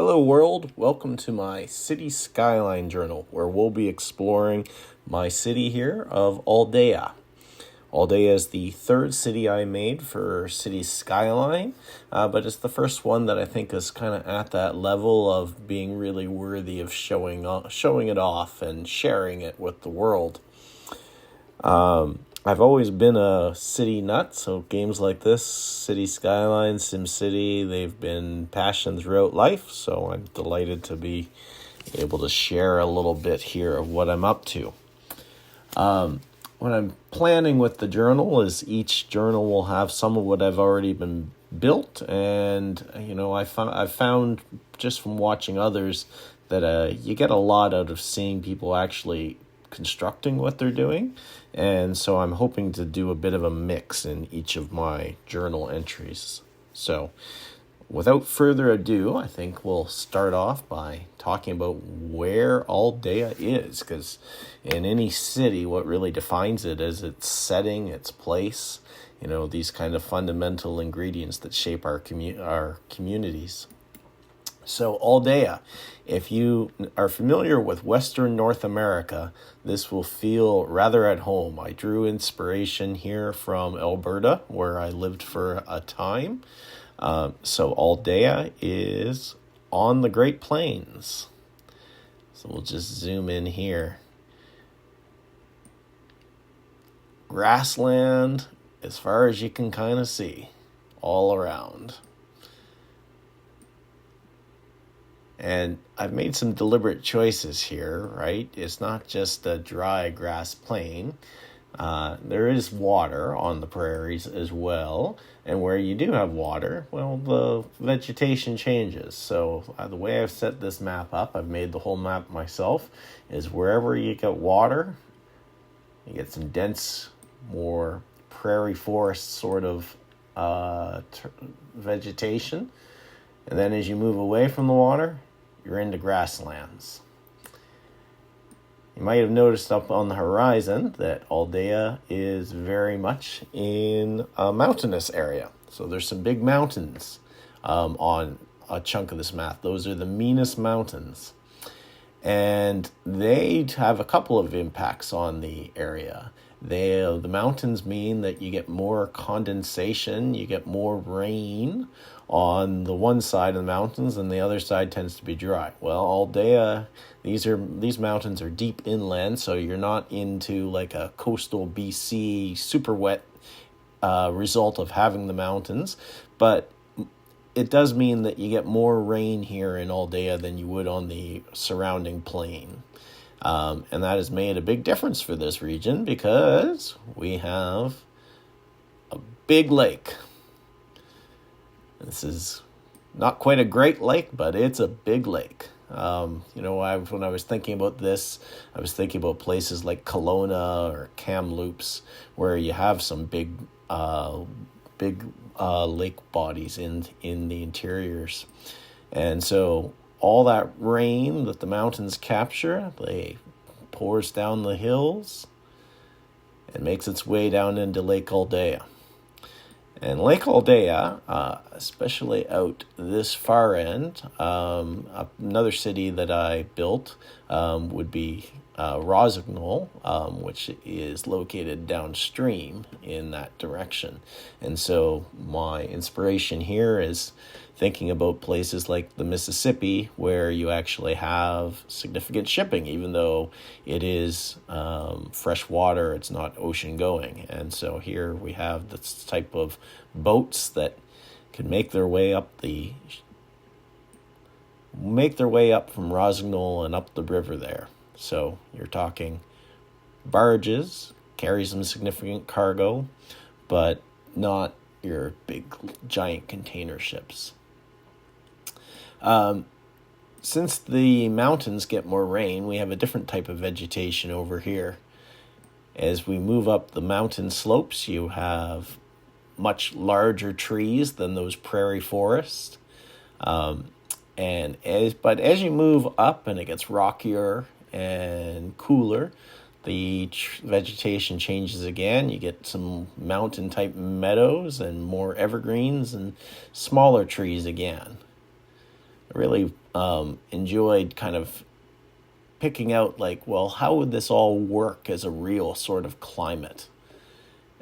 Hello world, welcome to my Cities Skyline journal where we'll be exploring my city here of Aldea. Aldea is the third city I made for Cities Skyline, but it's the first one that I think is kind of at that level of being really worthy of showing it off and sharing it with the world. I've always been a city nut, so games like this, Cities Skylines, SimCity, they've been passion throughout life, so I'm delighted to be able to share a little bit here of what I'm up to. What I'm planning with the journal is each journal will have some of what I've already been built, and I've found just from watching others that you get a lot out of seeing people actually constructing what they're doing, and so I'm hoping to do a bit of a mix in each of my journal entries. So without further ado, I think we'll start off by talking about where Aldea is, because in any city what really defines it is its setting, its place, these kind of fundamental ingredients that shape our communities. So Aldea, if you are familiar with Western North America, this will feel rather at home. I drew inspiration here from Alberta, where I lived for a time. So Aldea is on the Great Plains. So we'll just zoom in here. Grassland as far as you can kind of see all around. And I've made some deliberate choices here, right? It's not just a dry grass plain. There is water on the prairies as well. And where you do have water, well, the vegetation changes. So the way I've set this map up, I've made the whole map myself, is wherever you get water, you get some dense, more prairie forest sort of vegetation. And then as you move away from the water, you're into grasslands. You might have noticed up on the horizon that Aldea is very much in a mountainous area. So there's some big mountains on a chunk of this map. Those are the Minas Mountains. And they have a couple of impacts on the area. The mountains mean that you get more condensation, you get more rain on the one side of the mountains, and the other side tends to be dry. Well, Aldea, these mountains are deep inland, so you're not into like a coastal BC super wet result of having the mountains, but it does mean that you get more rain here in Aldea than you would on the surrounding plain. And that has made a big difference for this region because we have a big lake. This is not quite a great lake, but it's a big lake. When I was thinking about this, I was thinking about places like Kelowna or Kamloops, where you have some big lake bodies in the interiors. And so all that rain that the mountains capture, they pours down the hills and makes its way down into Lake Aldea. And Lake Aldea, especially out this far end, another city that I built would be Rossignol, which is located downstream in that direction. And so my inspiration here is thinking about places like the Mississippi, where you actually have significant shipping, even though it is fresh water, it's not ocean going. And so here we have this type of boats that can make their way up from Rossignol and up the river there. So you're talking barges, carry some significant cargo, but not your big giant container ships. Since the mountains get more rain, we have a different type of vegetation over here. As we move up the mountain slopes, you have much larger trees than those prairie forests. But as you move up and it gets rockier and cooler, the vegetation changes again. You get some mountain type meadows and more evergreens and smaller trees again. I really enjoyed kind of picking out, like, well, how would this all work as a real sort of climate?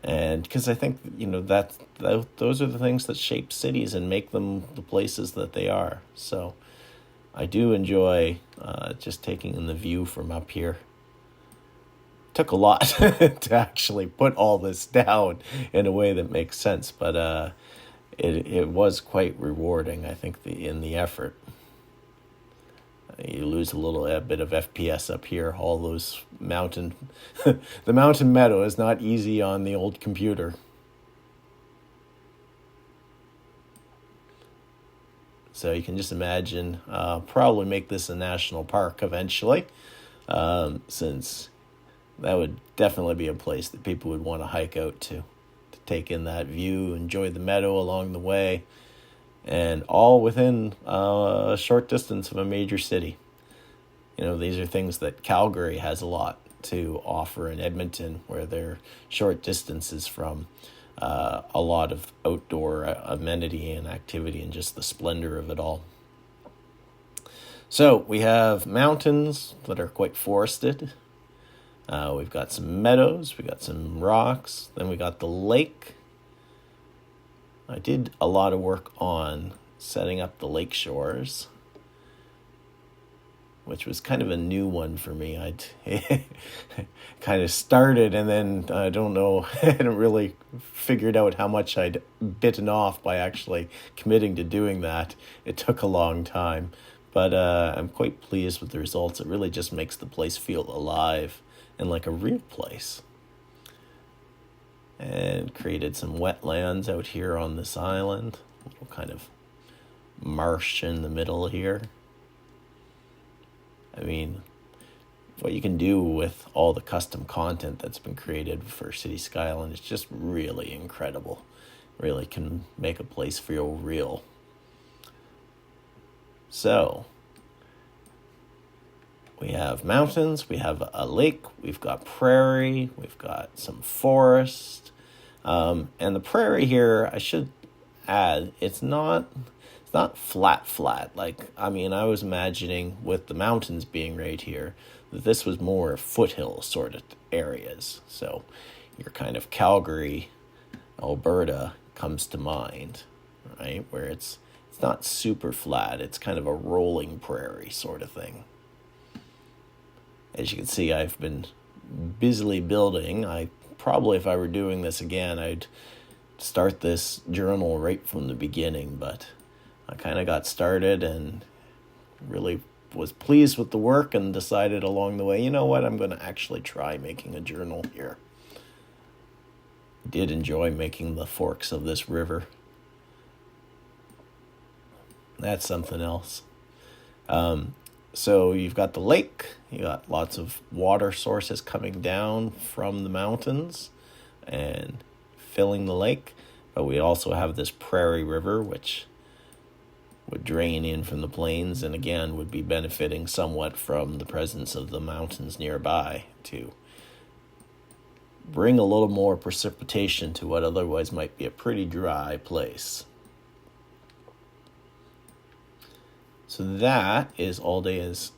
And because I think, those are the things that shape cities and make them the places that they are. So I do enjoy just taking in the view from up here. Took a lot to actually put all this down in a way that makes sense, but it was quite rewarding, I think, in the effort. You lose a bit of FPS up here. All those mountain, the mountain meadow is not easy on the old computer. So you can just imagine, probably make this a national park eventually, since that would definitely be a place that people would want to hike out to take in that view, enjoy the meadow along the way, and all within a short distance of a major city. These are things that Calgary has a lot to offer in Edmonton, where they're short distances from a lot of outdoor amenity and activity and just the splendor of it all. So we have mountains that are quite forested. We've got some meadows, we got some rocks, then we got the lake. I did a lot of work on setting up the lake shores, which was kind of a new one for me. I'd kind of started, and then I don't know, I hadn't really figured out how much I'd bitten off by actually committing to doing that. It took a long time, but I'm quite pleased with the results. It really just makes the place feel alive and like a real place. And created some wetlands out here on this island. A little kind of marsh in the middle here. I mean, what you can do with all the custom content that's been created for Cities Skylines is just really incredible. Really can make a place feel real. So, we have mountains, we have a lake, we've got prairie, we've got some forest. And the prairie here, I should add, it's not flat. I was imagining with the mountains being right here, that this was more foothill sort of areas. So your kind of Calgary, Alberta comes to mind, right? Where it's not super flat. It's kind of a rolling prairie sort of thing. As you can see, I've been busily building. If I were doing this again, I'd start this journal right from the beginning, but I kind of got started and really was pleased with the work and decided along the way, you know what, I'm going to actually try making a journal here. Did enjoy making the forks of this river. That's something else. So you've got the lake, you got lots of water sources coming down from the mountains and filling the lake. But we also have this Prairie River, which would drain in from the plains and again would be benefiting somewhat from the presence of the mountains nearby to bring a little more precipitation to what otherwise might be a pretty dry place. So that is Aldea's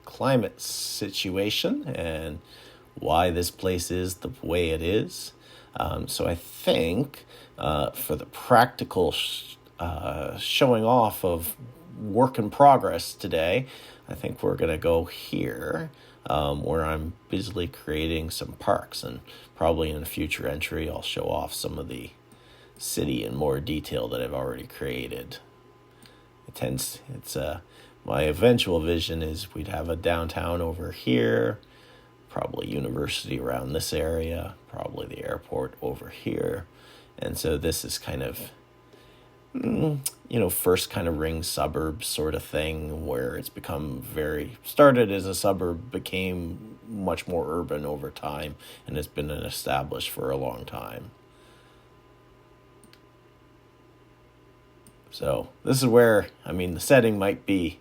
climate situation and why this place is the way it is. So I think for the practical showing off of work in progress today, I think we're going to go here where I'm busily creating some parks, and probably in a future entry I'll show off some of the city in more detail that I've already created. My eventual vision is we'd have a downtown over here, probably university around this area, probably the airport over here. And so this is kind of, first kind of ring suburb sort of thing where it's become started as a suburb, became much more urban over time, and has been established for a long time. So this is where, the setting might be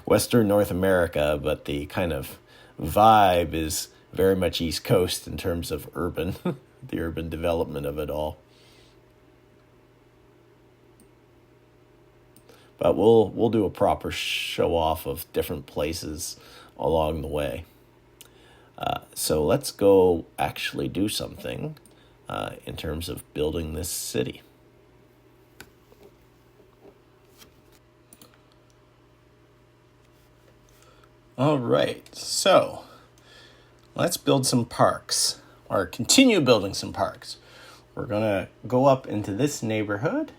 Western North America, but the kind of vibe is very much East Coast in terms of urban, the urban development of it all. But we'll do a proper show off of different places along the way. So let's go actually do something in terms of building this city. All right, so let's build some parks, or continue building some parks. We're going to go up into this neighborhood.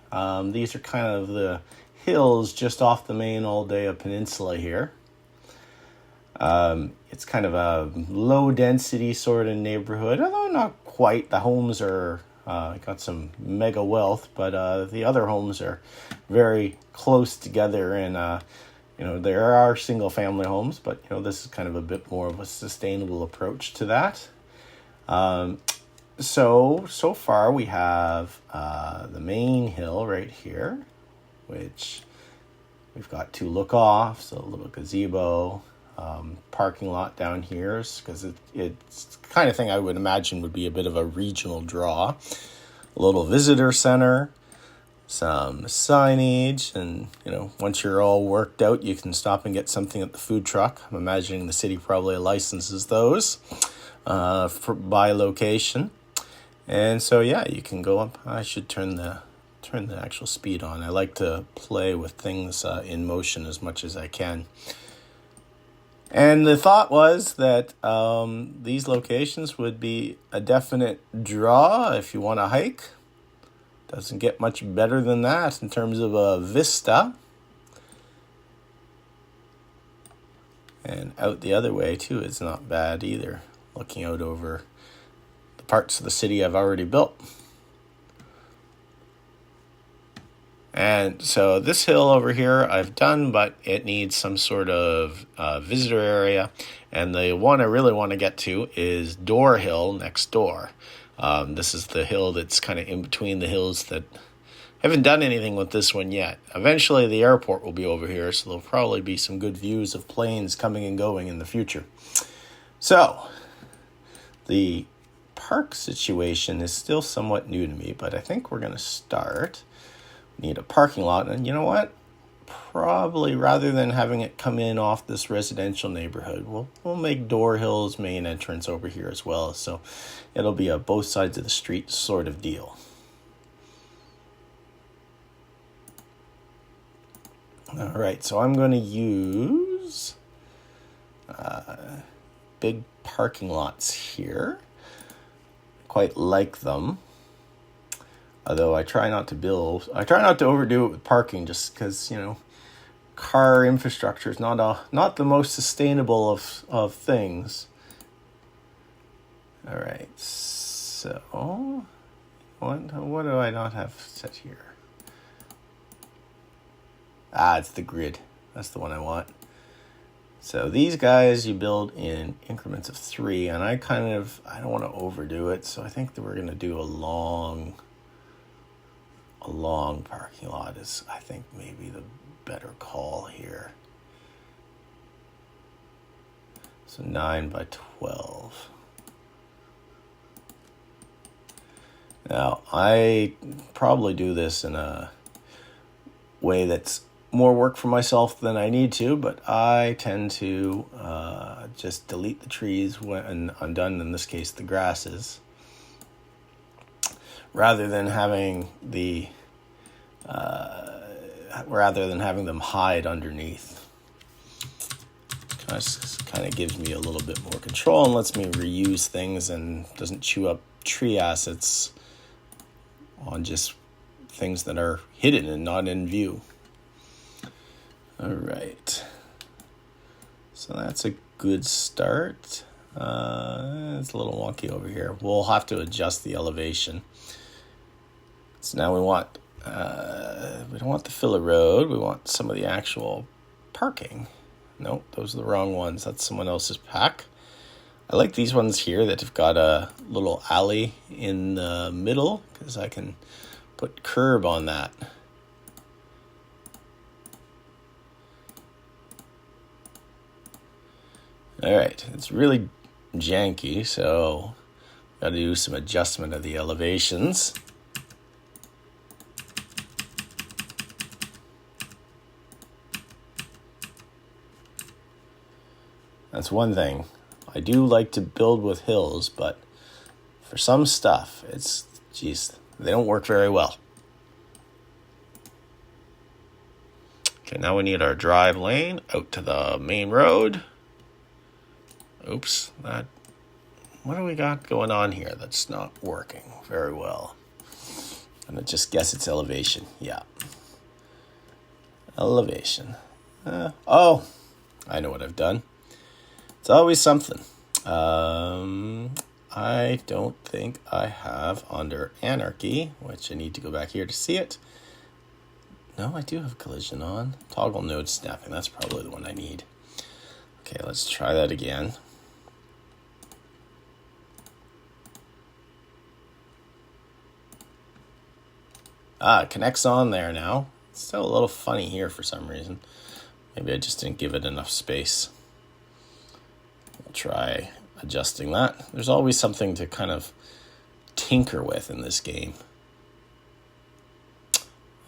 These are kind of the hills just off the main Aldea Peninsula here. It's kind of a low density sort of neighborhood, although not quite. The homes are got some mega wealth, but the other homes are very close together, and there are single family homes, but this is kind of a bit more of a sustainable approach to that. So far we have the main hill right here, which we've got 2 lookoffs, a little gazebo, parking lot down here, because it's the kind of thing I would imagine would be a bit of a regional draw. A little visitor center, some signage, and once you're all worked out, you can stop and get something at the food truck. I'm imagining the city probably licenses those by location. And so you can go up. I should turn the actual speed on. I like to play with things in motion as much as I can. And the thought was that these locations would be a definite draw if you want to hike. Doesn't get much better than that in terms of a vista. And out the other way too, it's not bad either. Looking out over the parts of the city I've already built. And so this hill over here I've done, but it needs some sort of visitor area. And the one I really want to get to is Door Hill next door. This is the hill that's kind of in between the hills that haven't done anything with this one yet. Eventually the airport will be over here, so there'll probably be some good views of planes coming and going in the future. So the park situation is still somewhat new to me, but I think we're going to start. We need a parking lot, and you know what? Probably rather than having it come in off this residential neighborhood, we'll make Door Hill's main entrance over here as well. So it'll be a both sides of the street sort of deal. All right, so I'm going to use big parking lots here. Quite like them. Although I try not to overdo it with parking, just because, car infrastructure is not the most sustainable of things. All right, so what do I not have set here? It's the grid. That's the one I want. So these guys you build in increments of 3, and I don't want to overdo it, so I think that we're going to do a long parking lot is, I think, maybe the better call here. So 9 by 12. Now, I probably do this in a way that's more work for myself than I need to, but I tend to just delete the trees when I'm done, in this case, the grasses, rather than having them hide underneath. Kind of gives me a little bit more control and lets me reuse things and doesn't chew up tree assets on just things that are hidden and not in view. All right. So that's a good start. It's a little wonky over here. We'll have to adjust the elevation. So now we don't want the filler road. We want some of the actual parking. Nope, those are the wrong ones. That's someone else's pack. I like these ones here that have got a little alley in the middle, because I can put curb on that. All right, it's really janky, so got to do some adjustment of the elevations. That's one thing. I do like to build with hills, but for some stuff, they don't work very well. Okay, now we need our drive lane out to the main road. Oops, what do we got going on here that's not working very well? I'm gonna just guess it's elevation. Yeah. Elevation. I know what I've done. It's always something. I don't think I have under anarchy, which I need to go back here to see it. No, I do have collision on. Toggle node snapping. That's probably the one I need. Okay, let's try that again. It connects on there now. It's still a little funny here for some reason. Maybe I just didn't give it enough space. We'll try adjusting that. There's always something to kind of tinker with in this game.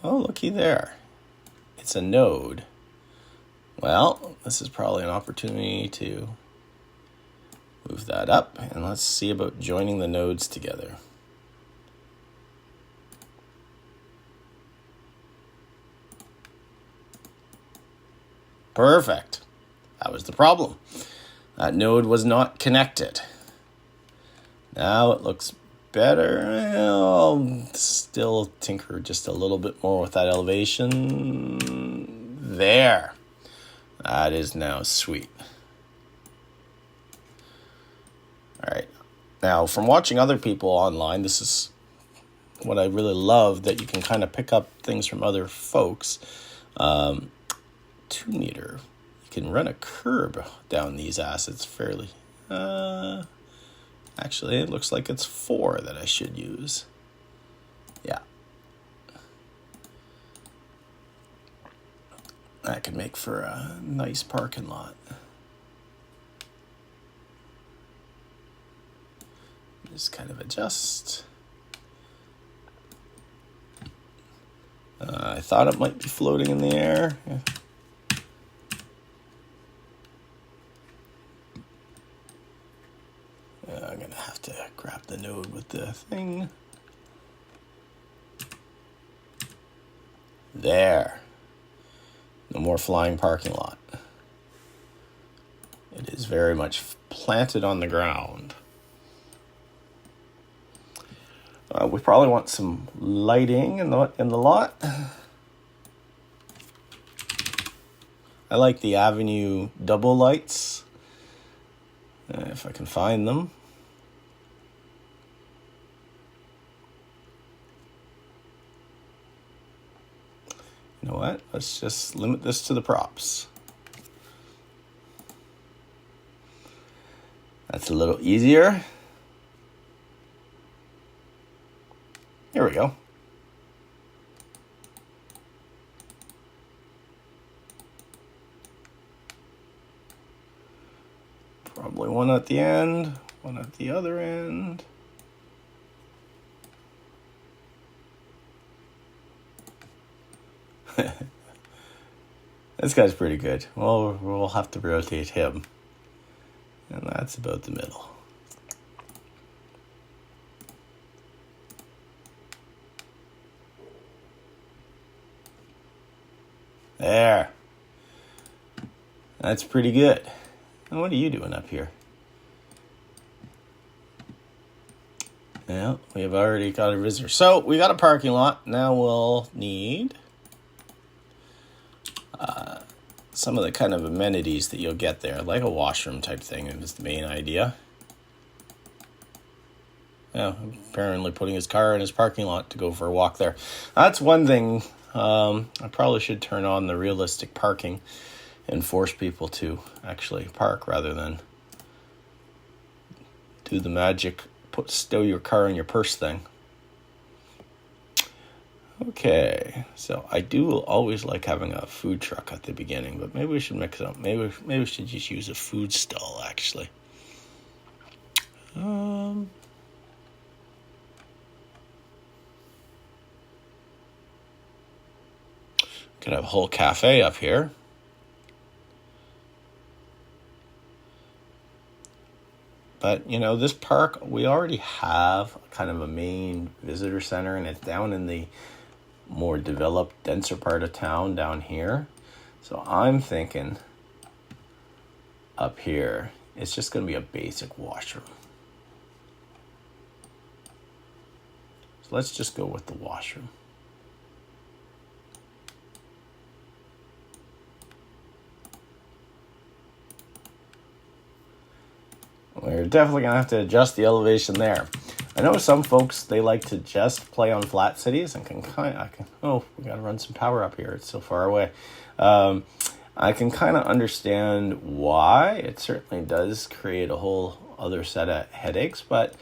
Oh, looky there. It's a node. Well, this is probably an opportunity to move that up. And let's see about joining the nodes together. Perfect. That was the problem. That node was not connected. Now it looks better. I'll still tinker just a little bit more with that elevation. There. That is now sweet. All right. Now, from watching other people online, this is what I really love, that you can kind of pick up things from other folks. 2 meter. You can run a curb down these assets fairly. Actually, it looks like it's 4 that I should use. Yeah. That could make for a nice parking lot. Just kind of adjust. I thought it might be floating in the air. Yeah. I'm going to have to grab the node with the thing. There. No more flying parking lot. It is very much planted on the ground. We probably want some lighting in the lot. I like the Avenue double lights, if I can find them. You know what? Let's just limit this to the props. That's a little easier. Here we go. Probably one at the end, one at the other end. This guy's pretty good. Well, we'll have to rotate him. And that's about the middle. There. That's pretty good. And what are you doing up here? Well, we've already got a visitor. So we got a parking lot. Now we'll need some of the kind of amenities that you'll get there, like a washroom type thing is the main idea. Yeah, apparently putting his car in his parking lot to go for a walk there. That's one thing. I probably should turn on the realistic parking and force people to actually park rather than do the magic stow your car in your purse thing. Okay, so I do always like having a food truck at the beginning, but maybe we should mix it up. Maybe we should just use a food stall, actually. Could have a whole cafe up here. But, this park, we already have kind of a main visitor center, and it's down in the more developed, denser part of town down here. So I'm thinking up here, it's just going to be a basic washroom. So let's just go with the washroom. We're definitely going to have to adjust the elevation there. I know some folks, they like to just play on flat cities and we got to run some power up here. It's so far away. I can kind of understand why. It certainly does create a whole other set of headaches, but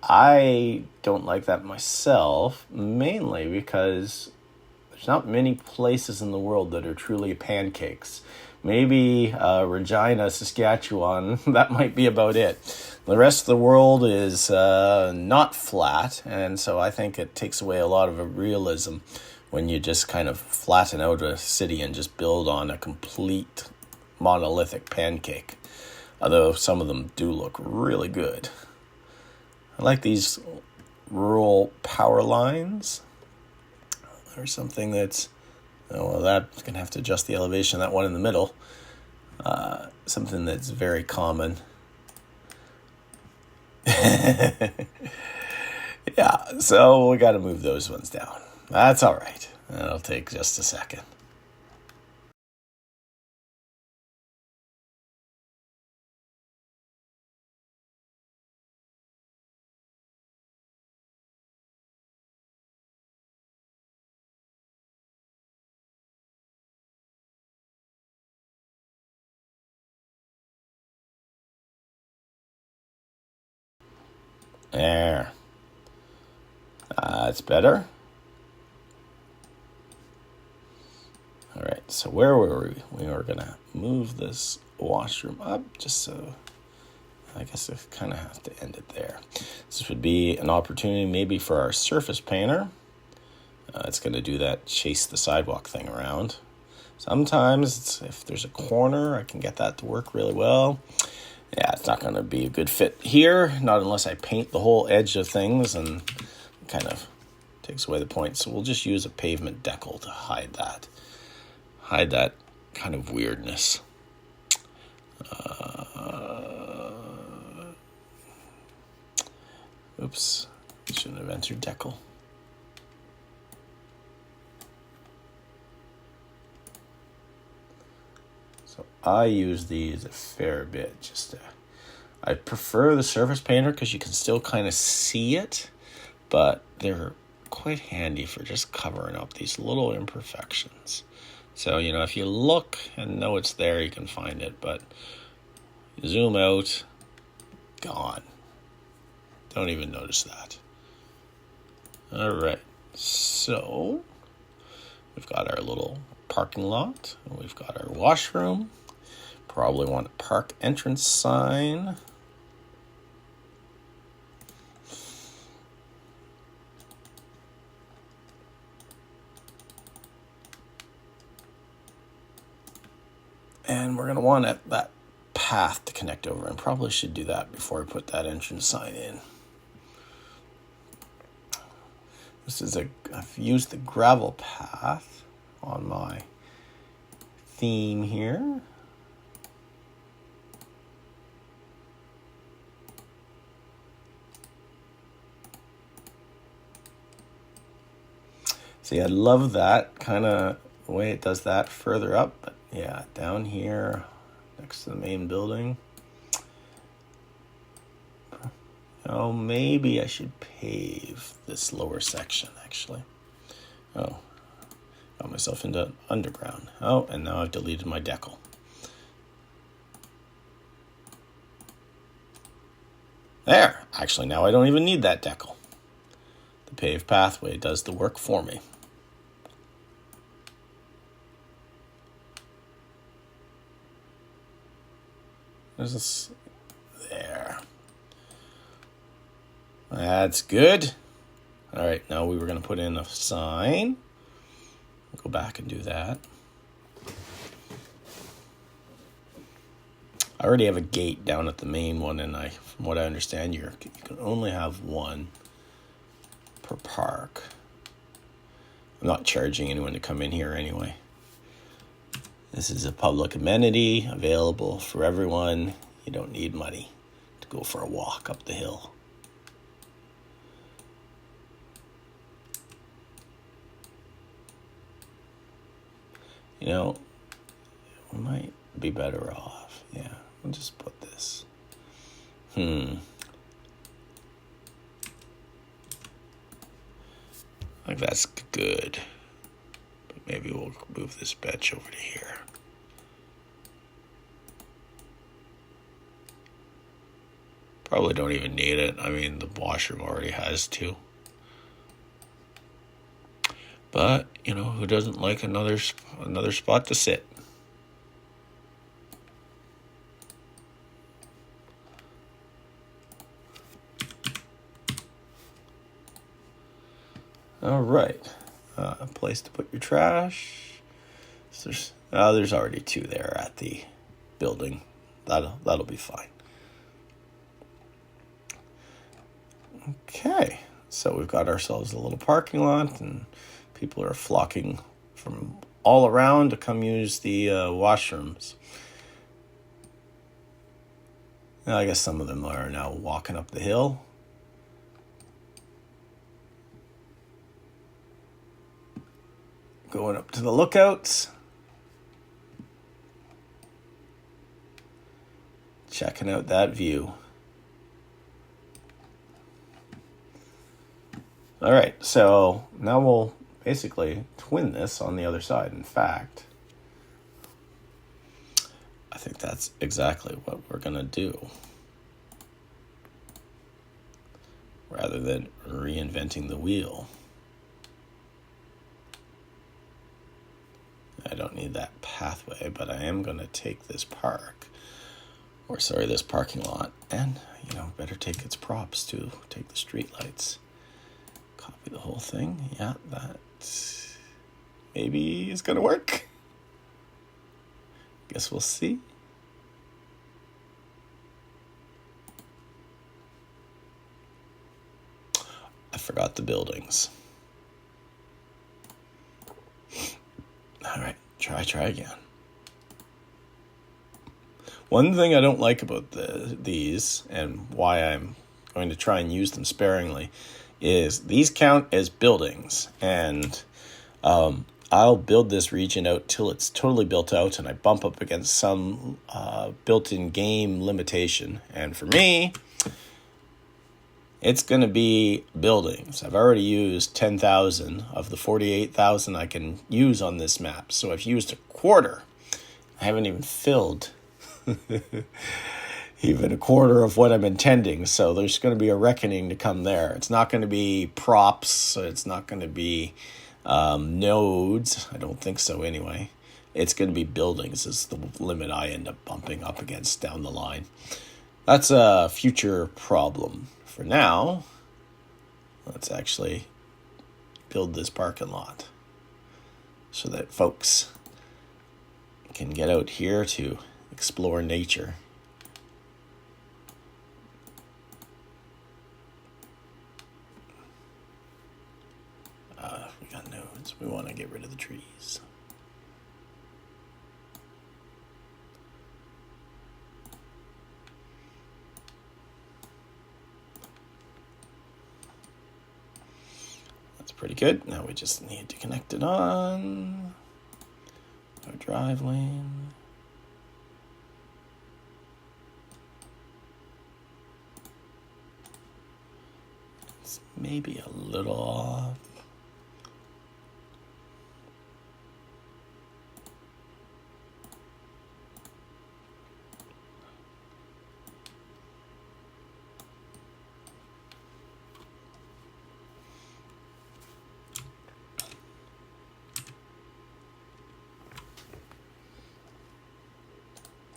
I don't like that myself, mainly because there's not many places in the world that are truly pancakes. Maybe Regina, Saskatchewan, that might be about it. The rest of the world is not flat, and so I think it takes away a lot of realism when you just kind of flatten out a city and just build on a complete monolithic pancake. Although some of them do look really good. I like these rural power lines. Or something that's... Oh, well, that's going to have to adjust the elevation, that one in the middle. Something that's very common. Yeah, so we got to move those ones down. That's all right. That'll take just a second. There. That's better. All right, so where were we? We were going to move this washroom up just so... I guess I kind of have to end it there. This would be an opportunity maybe for our surface painter. It's going to do that chase the sidewalk thing around. Sometimes if there's a corner, I can get that to work really well. Yeah, it's not going to be a good fit here, not unless I paint the whole edge of things, and kind of takes away the point. So we'll just use a pavement decal to hide that kind of weirdness. Oops, shouldn't have entered decal. So I use these a fair bit. I prefer the surface painter because you can still kind of see it, but they're quite handy for just covering up these little imperfections. So, if you look and know it's there, you can find it, but zoom out, gone. Don't even notice that. All right, so we've got our little parking lot. We've got our washroom. Probably want a park entrance sign. And we're going to want that path to connect over, and probably should do that before I put that entrance sign in. I've used the gravel path on my theme here. See, I love that kind of the way it does that further up, but yeah, down here next to the main building. Oh, maybe I should pave this lower section, actually. Oh, got myself into underground. Oh, and now I've deleted my decal. There. Actually, now I don't even need that decal. The paved pathway does the work for me. There's this... There. That's good. All right, now we were going to put in a sign. Go back and do that. I already have a gate down at the main one, and from what I understand, you can only have one per park. I'm not charging anyone to come in here anyway. This is a public amenity available for everyone. You don't need money to go for a walk up the hill. You know, we might be better off. Yeah, we'll just put this. Like that's good. But maybe we'll move this bench over to here. Probably don't even need it. I mean, the washroom already has two. But, you know, who doesn't like another spot to sit? All right. A place to put your trash. So there's already two there at the building. That'll be fine. Okay. So we've got ourselves a little parking lot, and people are flocking from all around to come use the washrooms. Now, I guess some of them are now walking up the hill. Going up to the lookouts. Checking out that view. All right, so now we'll basically twin this on the other side. In fact, I think that's exactly what we're going to do. Rather than reinventing the wheel. I don't need that pathway, but I am going to take this this parking lot, and, better take its props too. Take the street lights. Copy the whole thing. Yeah, that maybe is going to work. Guess we'll see. I forgot the buildings. All right, try again. One thing I don't like about these, and why I'm going to try and use them sparingly, is these count as buildings, and I'll build this region out till it's totally built out, and I bump up against some built-in game limitation. And for me, it's going to be buildings. I've already used 10,000 of the 48,000 I can use on this map, so I've used a quarter. I haven't even filled even a quarter of what I'm intending, so there's going to be a reckoning to come there. It's not going to be props, so it's not going to be nodes. I don't think so anyway. It's going to be buildings is the limit I end up bumping up against down the line. That's a future problem. For now, let's actually build this parking lot so that folks can get out here to explore nature. We got nodes. We want to get rid of the trees. That's pretty good. Now we just need to connect it on our drive lane. It's maybe a little off.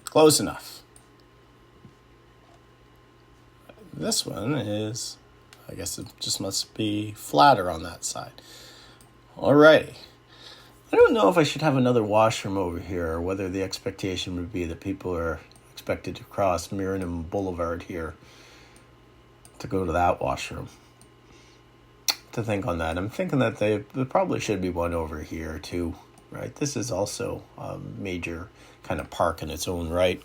Close enough. This one is, I guess it just must be flatter on that side. Alrighty. I don't know if I should have another washroom over here, or whether the expectation would be that people are expected to cross Miriam Boulevard here to go to that washroom. To think on that, I'm thinking that there probably should be one over here too, right? This is also a major kind of park in its own right.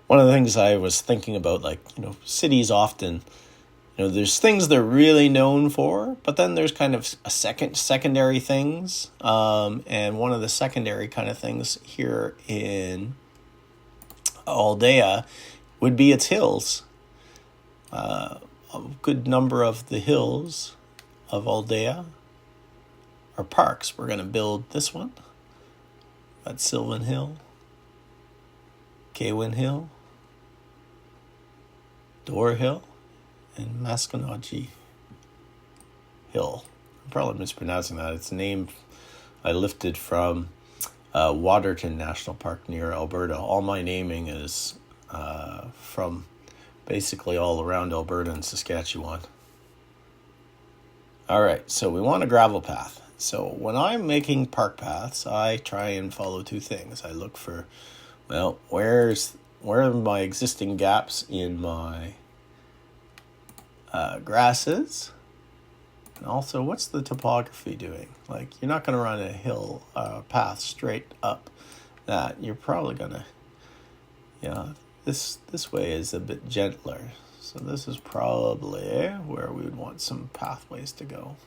One of the things I was thinking about, like, cities often, there's things they're really known for, but then there's kind of a secondary things. And one of the secondary kind of things here in Aldea would be its hills. A good number of the hills of Aldea are parks. We're going to build this one. That's Sylvan Hill, Caywin Hill, Door Hill, and Masconnachie Hill. I'm probably mispronouncing that. It's a name I lifted from Waterton National Park near Alberta. All my naming is from basically all around Alberta and Saskatchewan. All right, so we want a gravel path. So when I'm making park paths, I try and follow two things. I look for, where are my existing gaps in my grasses? And also, what's the topography doing? Like, you're not going to run a hill path straight up that. You're probably going to, this way is a bit gentler. So this is probably where we would want some pathways to go.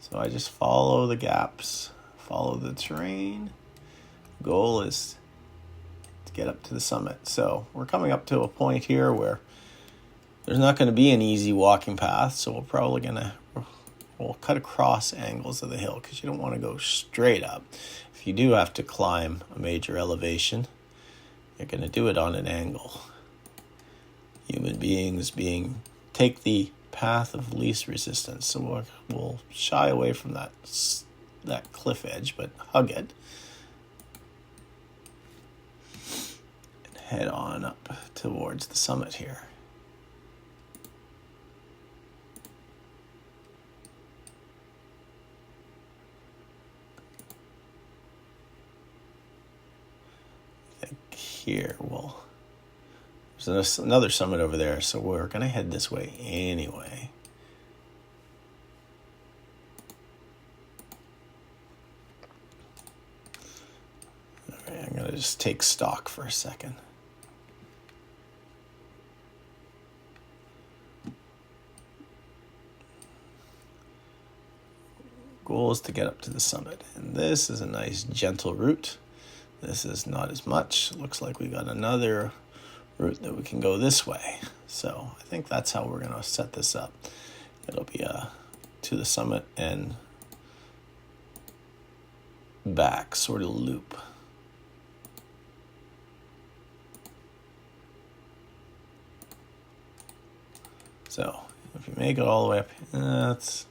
So I just follow the gaps, follow the terrain. Goal is to get up to the summit. So we're coming up to a point here where there's not going to be an easy walking path. So we're probably we'll cut across angles of the hill because you don't want to go straight up. If you do have to climb a major elevation, you're going to do it on an angle. Human beings take the path of least resistance. So we'll shy away from that cliff edge, but hug it. And head on up towards the summit here. Here, there's another summit over there, so we're going to head this way anyway. All right, I'm going to just take stock for a second. Goal is to get up to the summit, and this is a nice gentle route. This is not as much. Looks like we got another route that we can go this way. So I think that's how we're going to set this up. It'll be to the summit and back, sort of loop. So if you make it all the way up, that's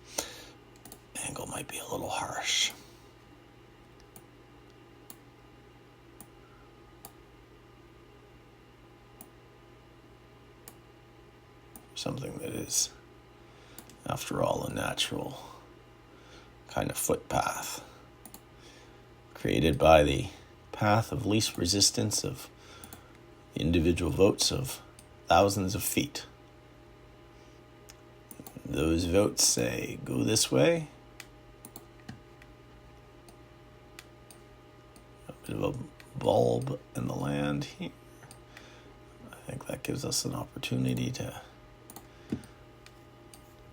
angle might be a little harsh. Something that is, after all, a natural kind of footpath created by the path of least resistance of the individual votes of thousands of feet. Those votes say, go this way. A bit of a bulb in the land here. I think that gives us an opportunity to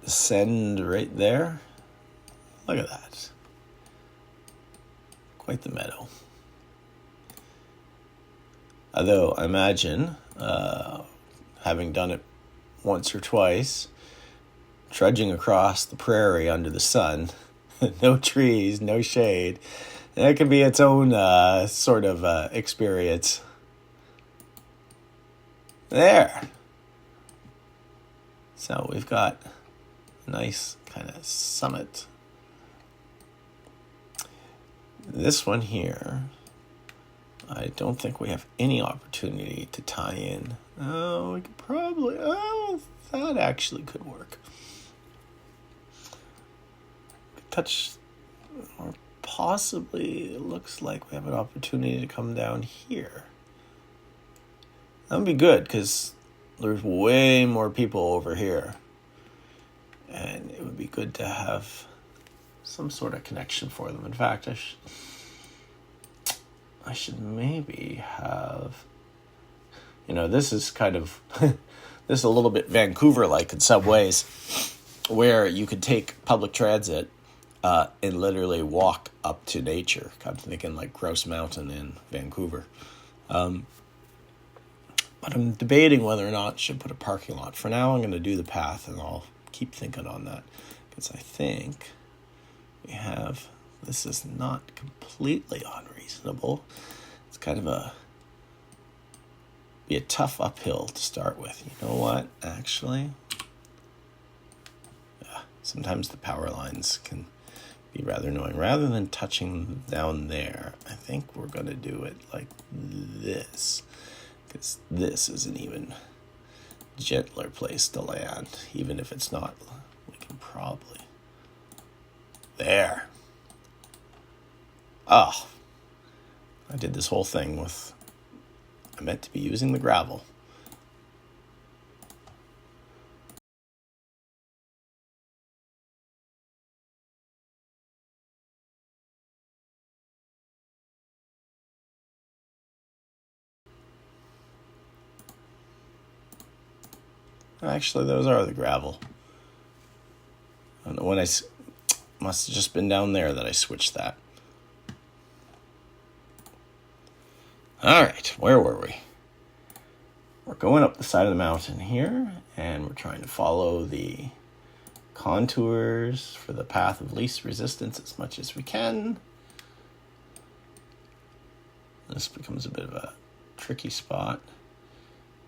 ascend right there. Look at that. Quite the meadow. Although I imagine, having done it once or twice, trudging across the prairie under the sun, no trees, no shade, that can be its own sort of experience. There. So we've got a nice kind of summit. This one here, I don't think we have any opportunity to tie in. Oh, we could probably, that actually could work. Touch or possibly, it looks like we have an opportunity to come down here. That would be good, because there's way more people over here. And it would be good to have some sort of connection for them. In fact, I should maybe have... this is kind of... this is a little bit Vancouver-like in some ways, where you could take public transit and literally walk up to nature. I'm thinking like Grouse Mountain in Vancouver. But I'm debating whether or not I should put a parking lot. For now, I'm going to do the path, and I'll keep thinking on that. Because I think we have... This is not completely unreasonable. It's kind of be a tough uphill to start with. You know what? Actually, yeah, sometimes the power lines can be rather annoying. Rather than touching down there, I think we're going to do it like this. Because this is an even gentler place to land. Even if it's not, we can probably... There. Oh. I did this whole thing with... I meant to be using the gravel. Actually, those are the gravel. I don't know when must have just been down there that I switched that. All right, where were we? We're going up the side of the mountain here, and we're trying to follow the contours for the path of least resistance as much as we can. This becomes a bit of a tricky spot.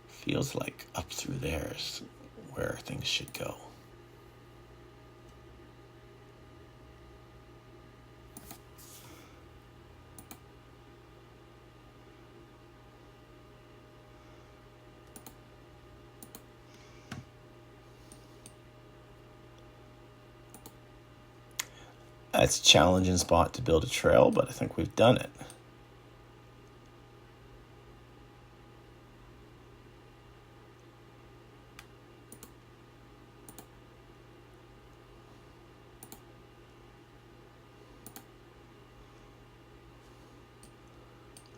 Feels like up through there is where things should go. It's a challenging spot to build a trail, but I think we've done it.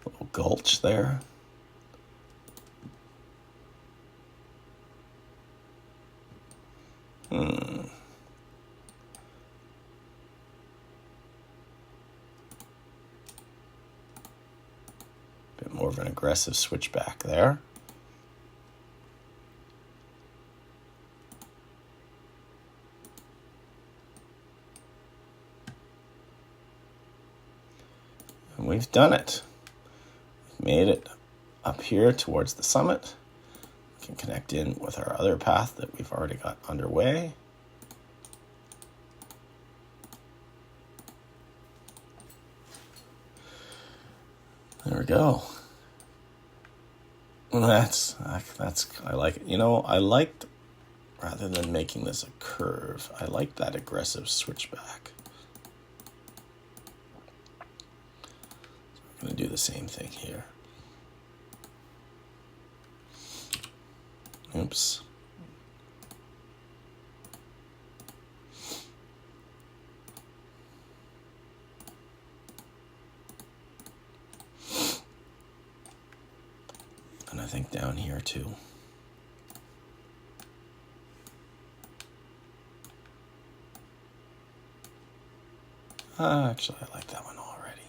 A little gulch there. Bit more of an aggressive switchback there. And we've done it. We've made it up here towards the summit. We can connect in with our other path that we've already got underway. There we go. That's I like it. I liked, rather than making this a curve, I like that aggressive switchback. So we're going to do the same thing here. Oops. And I think down here too. Actually, I like that one already.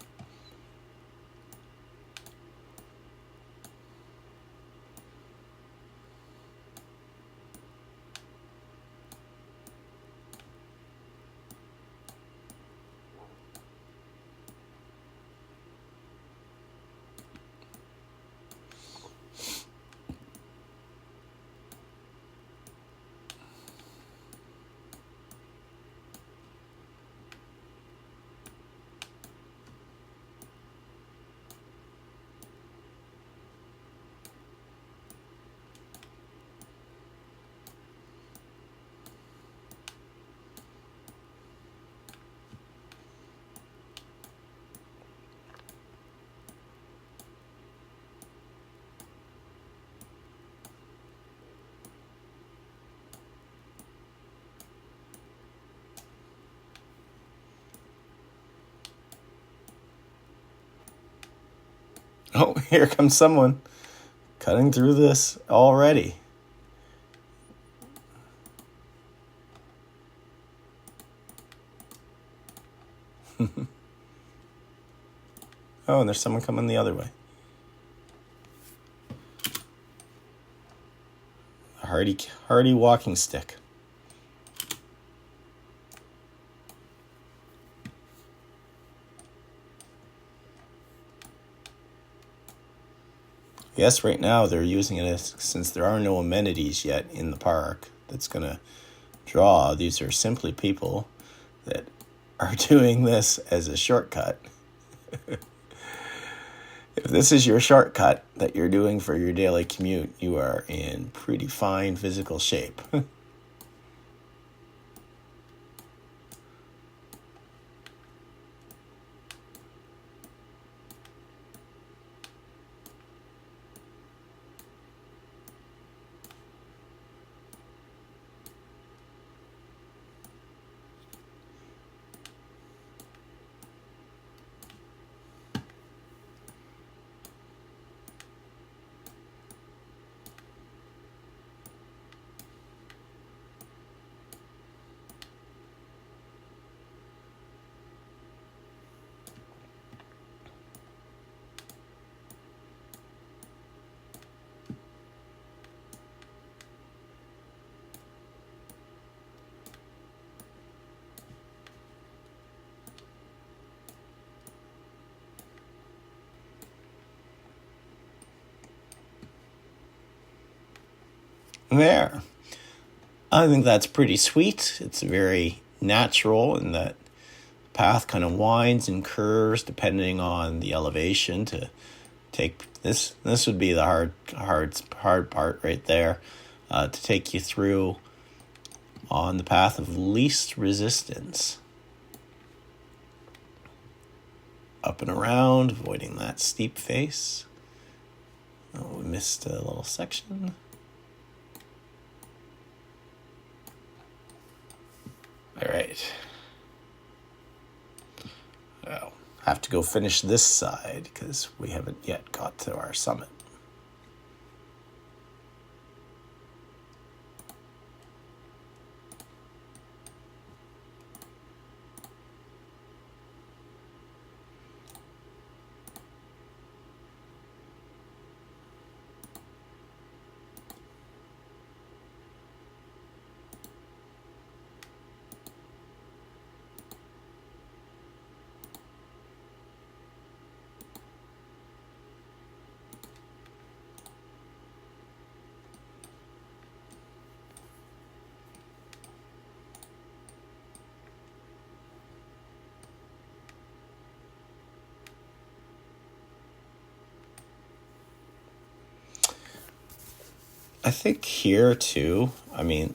Oh, here comes someone cutting through this already. Oh, and there's someone coming the other way. A hardy walking stick. Yes, right now they're using it since there are no amenities yet in the park that's going to draw. These are simply people that are doing this as a shortcut. If this is your shortcut that you're doing for your daily commute, you are in pretty fine physical shape. There. I think that's pretty sweet. It's very natural in that path kind of winds and curves depending on the elevation to take this. This would be the hard part right there, to take you through on the path of least resistance. Up and around, avoiding that steep face. Oh, we missed a little section. All right. Well, have to go finish this side because we haven't yet got to our summit. I think here too, I mean,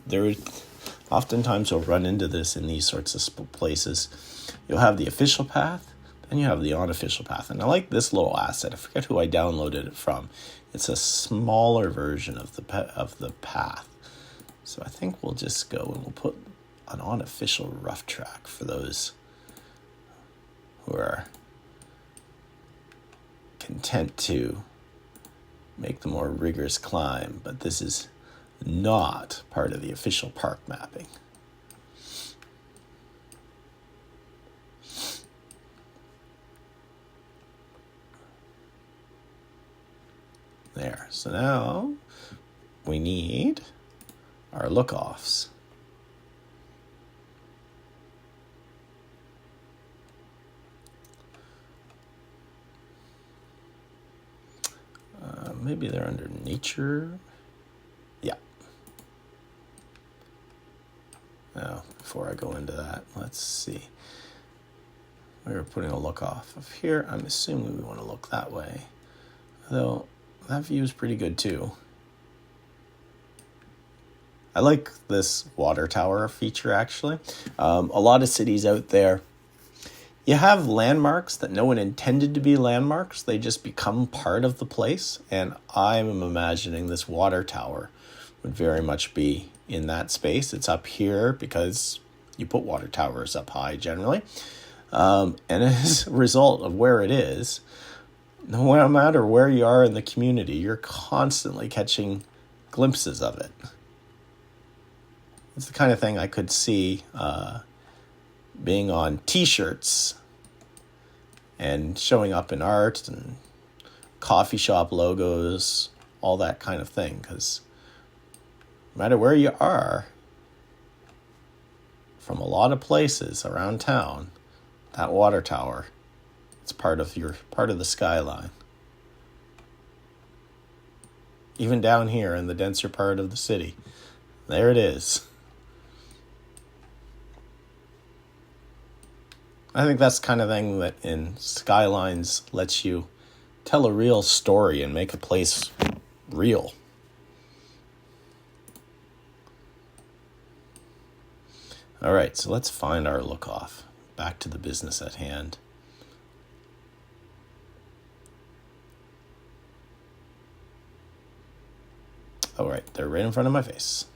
oftentimes you'll run into this in these sorts of places. You'll have the official path, then you have the unofficial path. And I like this little asset. I forget who I downloaded it from. It's a smaller version of the path. So I think we'll just go and we'll put an unofficial rough track for those who are content to make the more rigorous climb, but this is not part of the official park mapping. There, so now we need our lookoffs. Maybe they're under nature. Yeah. Now, before I go into that, let's see. We were putting a look off of here. I'm assuming we want to look that way. Though, that view is pretty good too. I like this water tower feature, actually. A lot of cities out there, you have landmarks that no one intended to be landmarks. They just become part of the place. And I'm imagining this water tower would very much be in that space. It's up here because you put water towers up high generally. And as a result of where it is, no matter where you are in the community, you're constantly catching glimpses of it. It's the kind of thing I could see being on T-shirts and showing up in art and coffee shop logos, all that kind of thing. Because no matter where you are, from a lot of places around town, that water tower, it's part of the skyline. Even down here in the denser part of the city, there it is. I think that's the kind of thing that in Skylines lets you tell a real story and make a place real. All right, so let's find our look-off. Back to the business at hand. All right, they're right in front of my face.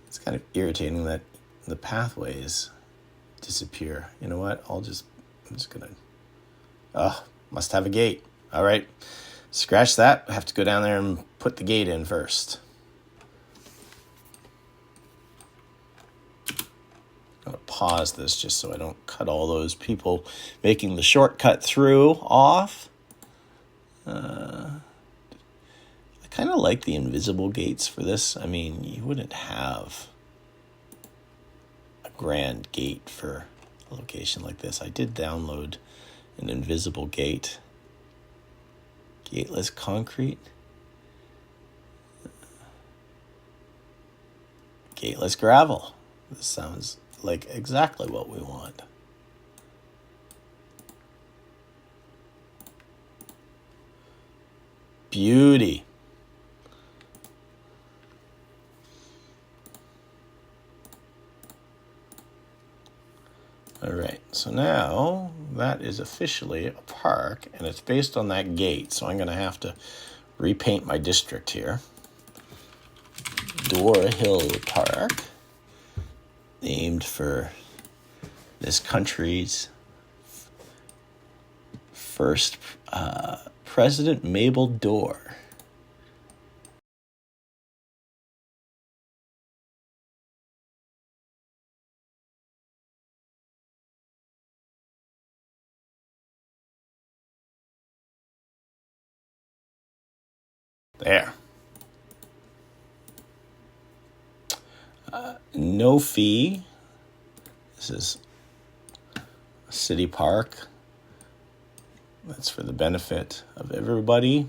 It's kind of irritating that the pathways disappear. You know what? I'm just gonna, must have a gate. All right, scratch that. I have to go down there and put the gate in first. I'm gonna pause this just so I don't cut all those people making the shortcut through off. I kind of like the invisible gates for this. I mean, you wouldn't have a grand gate for a location like this. I did download an invisible gate. Gateless concrete. Gateless gravel. This sounds like exactly what we want. Beauty. All right, so now that is officially a park, and it's based on that gate, so I'm going to have to repaint my district here. Door Hill Park, named for this country's first President Mabel Dorr. There. No fee. This is a city park. That's for the benefit of everybody.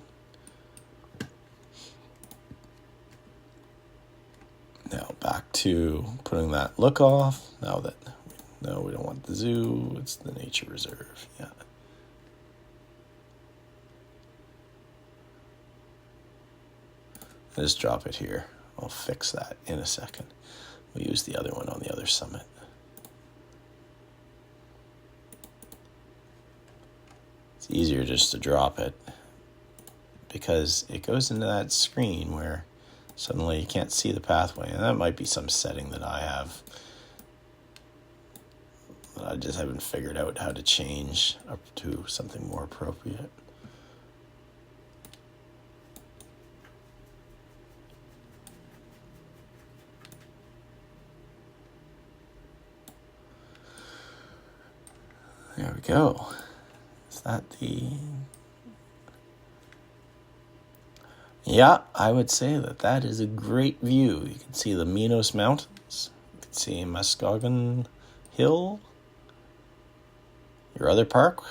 Now back to putting that look off. No, we don't want the zoo. It's the nature reserve. Yeah. I'll just drop it here. I'll fix that in a second. We'll use the other one on the other summit. It's easier just to drop it because it goes into that screen where suddenly you can't see the pathway. And that might be some setting that I have that I just haven't figured out how to change up to something more appropriate. There we go. Is that the... Yeah, I would say that is a great view. You can see the Minas Mountains. You can see Muskegon Hill. Your other park.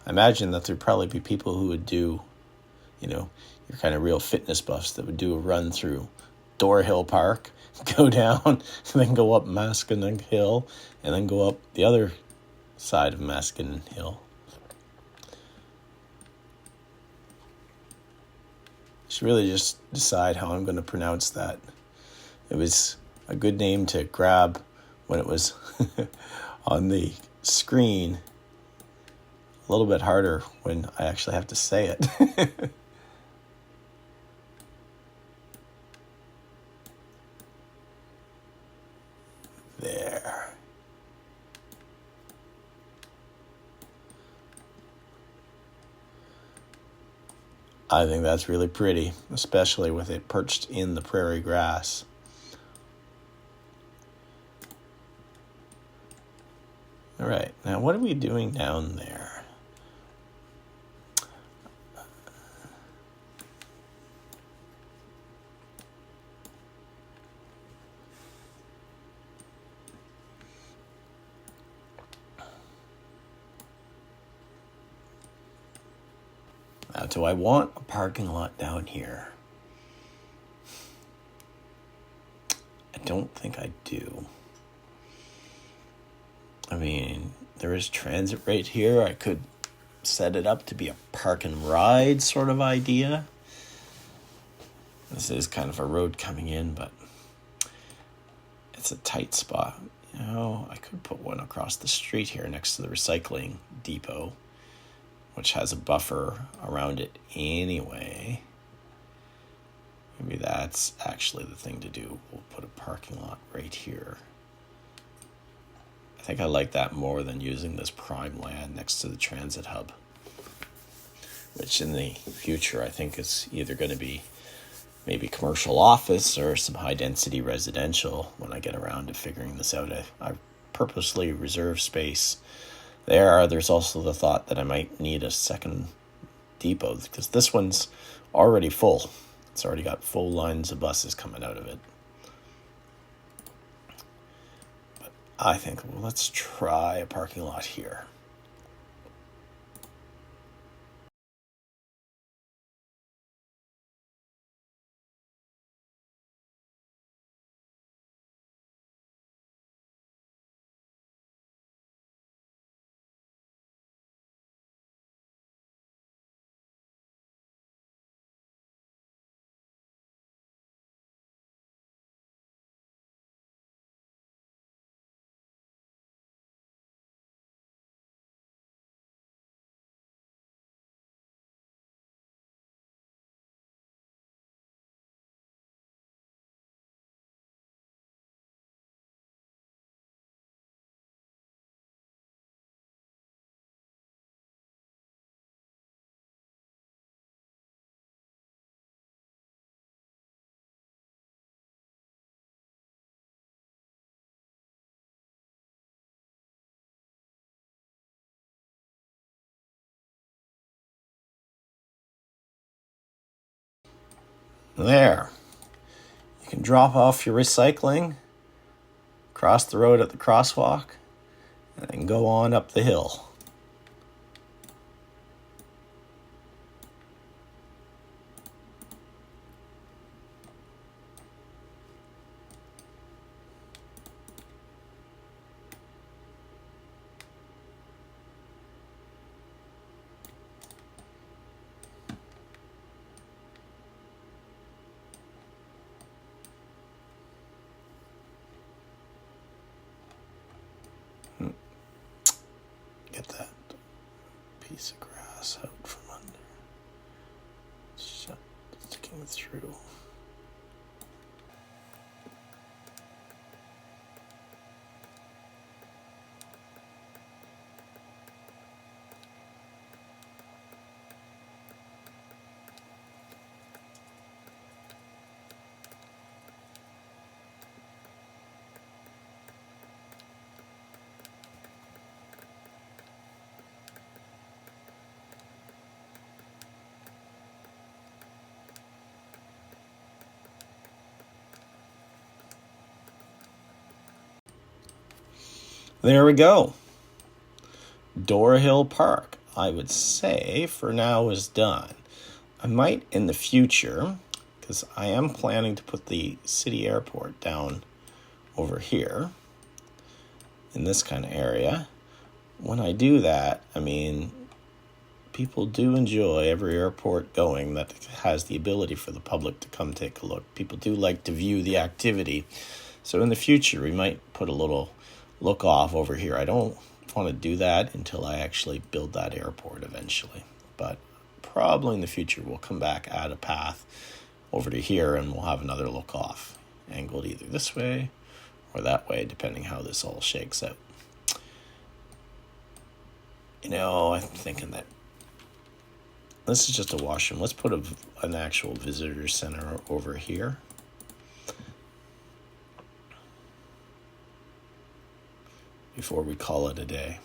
I imagine that there'd probably be people who would do, your kind of real fitness buffs that would do a run through Door Hill Park, go down, and then go up Muskegon Hill, and then go up the other side of Muskegon Hill. I should really just decide how I'm going to pronounce that. It was a good name to grab when it was on the screen. A little bit harder when I actually have to say it. There. I think that's really pretty, especially with it perched in the prairie grass. All right, now what are we doing down there? Now, do I want a parking lot down here? I don't think I do. I mean, there is transit right here. I could set it up to be a park and ride sort of idea. This is kind of a road coming in, but it's a tight spot. You know, I could put one across the street here next to the recycling depot, which has a buffer around it anyway. Maybe that's actually the thing to do. We'll put a parking lot right here. I think I like that more than using this prime land next to the transit hub, which in the future I think is either going to be maybe commercial office or some high density residential when I get around to figuring this out. I purposely reserve space there. There's also the thought that I might need a second depot because this one's already full. It's already got full lines of buses coming out of it. But I think, well, let's try a parking lot here. There. You can drop off your recycling, cross the road at the crosswalk, and then go on up the hill. Get that piece of grass out from under. Sticking through. There we go. Door Hill Park, I would say, for now is done. I might in the future, because I am planning to put the city airport down over here in this kind of area. When I do that, I mean, people do enjoy every airport going that has the ability for the public to come take a look. People do like to view the activity. So in the future, we might put a little look off over here. I don't want to do that until I actually build that airport eventually. But probably in the future, we'll come back, add a path over to here, and we'll have another look off angled either this way or that way, depending how this all shakes out. You know, I'm thinking that This is just a washroom. Let's put an actual visitor center over here. Before we call it a day.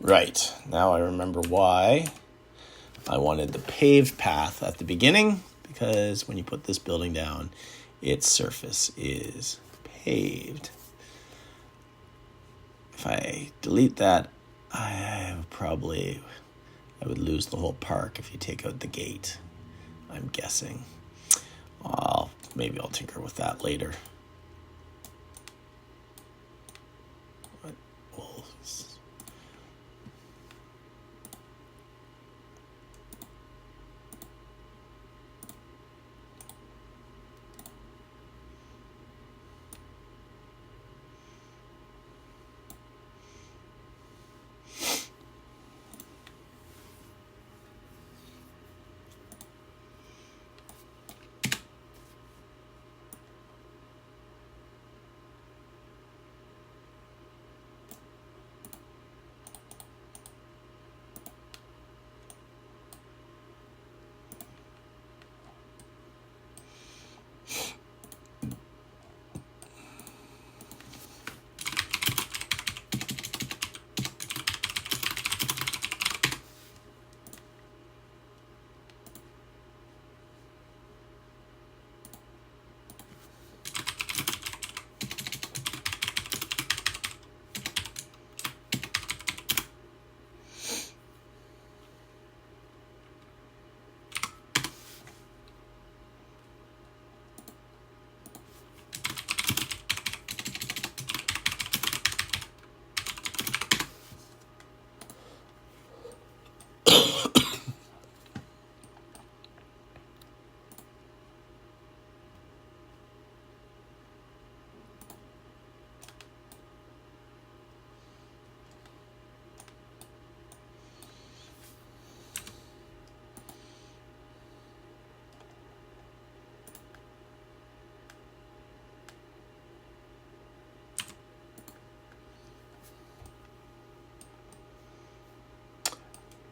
Right, now I remember why I wanted the paved path at the beginning, because when you put this building down, its surface is paved. If I delete that, I would lose the whole park if you take out the gate, I'm guessing. Maybe I'll tinker with that later.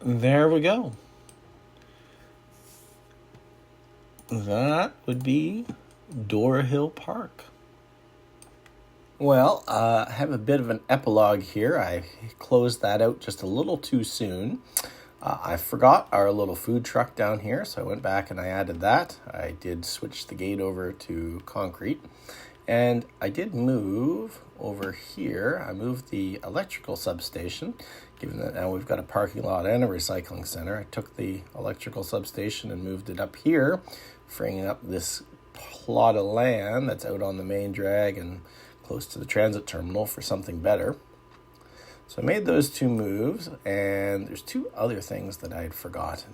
There we go. That would be Dora Hill Park. Well, I have a bit of an epilogue here. I closed that out just a little too soon. I forgot our little food truck down here, so I went back and I added that. I did switch the gate over to concrete. And I did move over here. I moved the electrical substation, given that now we've got a parking lot and a recycling center. I took the electrical substation and moved it up here, freeing up this plot of land that's out on the main drag and close to the transit terminal for something better. So I made those two moves, and there's two other things that I had forgotten.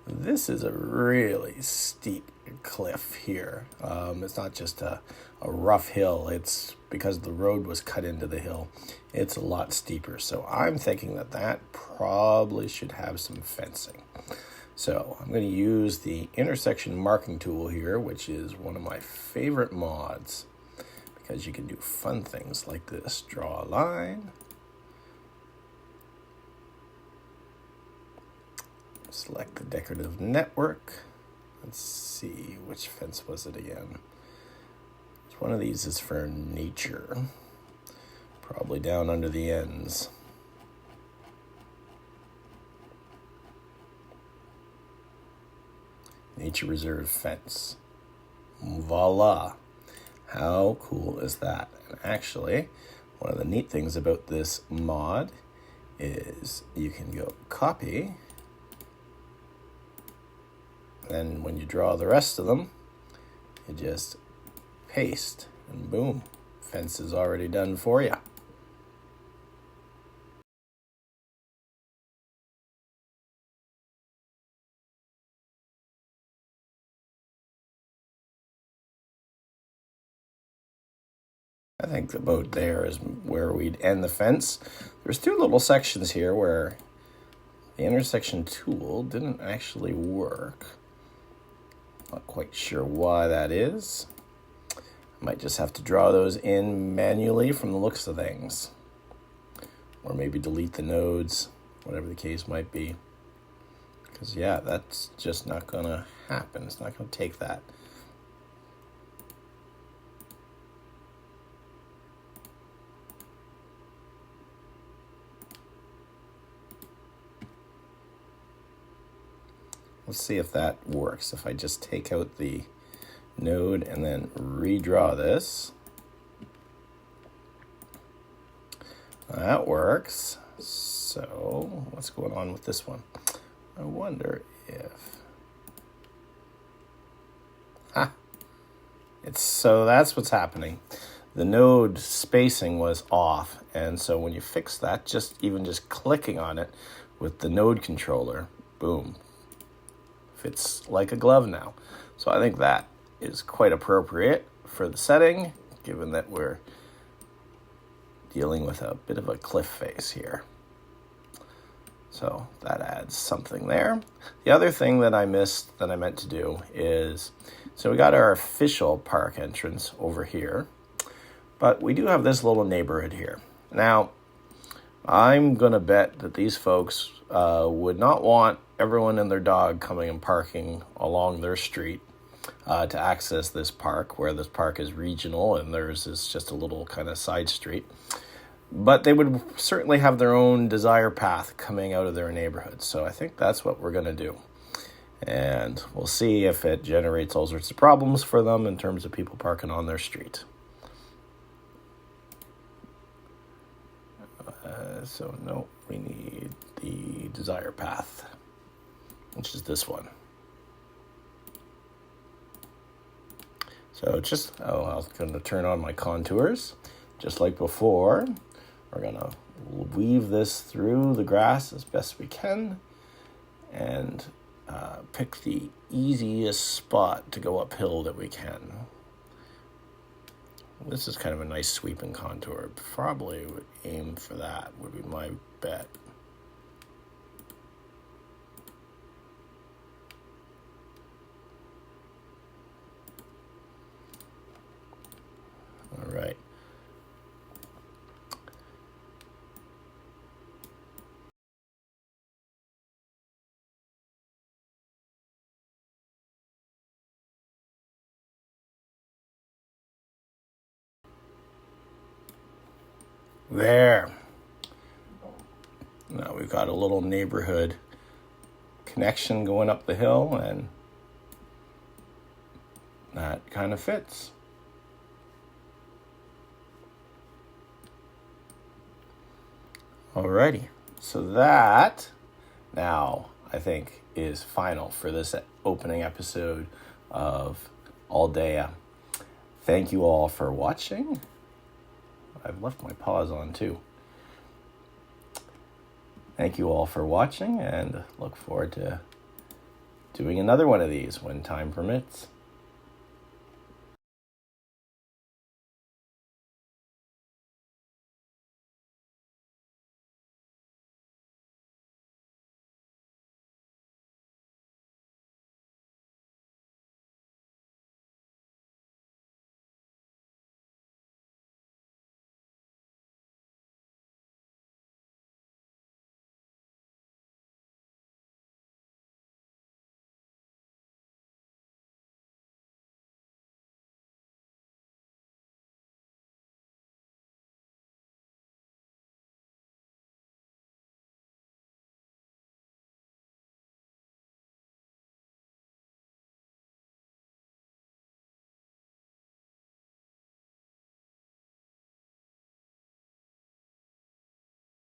This is a really steep cliff here. It's not just a rough hill. It's because the road was cut into the hill. It's a lot steeper. So I'm thinking that probably should have some fencing. So I'm going to use the intersection marking tool here, which is one of my favorite mods, because you can do fun things like this. Draw a line. Select the decorative network. Let's see, which fence was it again? One of these is for nature. Probably down under the ends. Nature reserve fence. Voila. How cool is that? And actually, one of the neat things about this mod is you can go copy Then when you draw the rest of them, you just paste, and boom, fence is already done for you. I think about there is where we'd end the fence. There's two little sections here where the intersection tool didn't actually work. Not quite sure why that is. I might just have to draw those in manually from the looks of things. Or maybe delete the nodes, whatever the case might be. Because, yeah, that's just not going to happen. It's not going to take that. Let's see if that works. If I just take out the node and then redraw this. That works. So what's going on with this one? I wonder if... So that's what's happening. The node spacing was off. And so when you fix that, just clicking on it with the node controller, boom, fits like a glove now. So I think that is quite appropriate for the setting, given that we're dealing with a bit of a cliff face here. So that adds something there. The other thing that I missed that I meant to do is, so we got our official park entrance over here, but we do have this little neighborhood here. Now, I'm going to bet that these folks would not want everyone and their dog coming and parking along their street to access this park, where this park is regional and theirs is just a little kind of side street. But they would certainly have their own desire path coming out of their neighborhood. So I think that's what we're going to do. And we'll see if it generates all sorts of problems for them in terms of people parking on their street. So no, we need the desire path, which is this one. So just, I was going to turn on my contours, just like before. We're going to weave this through the grass as best we can and pick the easiest spot to go uphill that we can. This is kind of a nice sweeping contour. Probably would aim for that, would be my bet. All right. There. Now we've got a little neighborhood connection going up the hill, and that kind of fits. Alrighty, so that now I think is final for this opening episode of Aldea. Thank you all for watching. I've left my pause on too. Thank you all for watching, and look forward to doing another one of these when time permits.